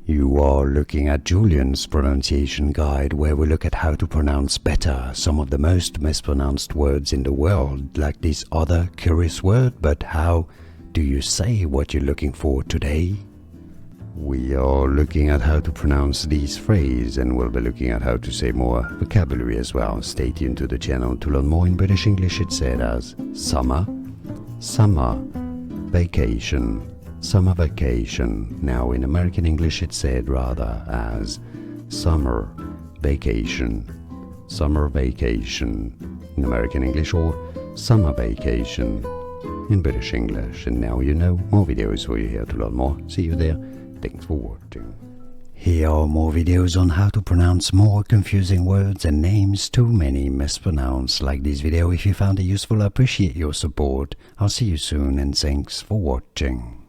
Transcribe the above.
You are looking at Julian's pronunciation guide, where we look at how to pronounce better some of the most mispronounced words in the world, like this other curious word. But how do you say what you're looking for today? We are looking at how to pronounce these phrases, and we'll be looking at how to say more vocabulary as well. Stay tuned to the channel to learn more. In British English it's said as summer, summer, vacation, summer vacation. Now in American English it's said rather as summer vacation, summer vacation in American English, or summer vacation in British English. And now you know. More videos for you here to learn more. See you there. Thanks for watching. Here are more videos on how to pronounce more confusing words and names too many mispronounced. Like this video if you found it useful. I appreciate your support. I'll see you soon, and thanks for watching.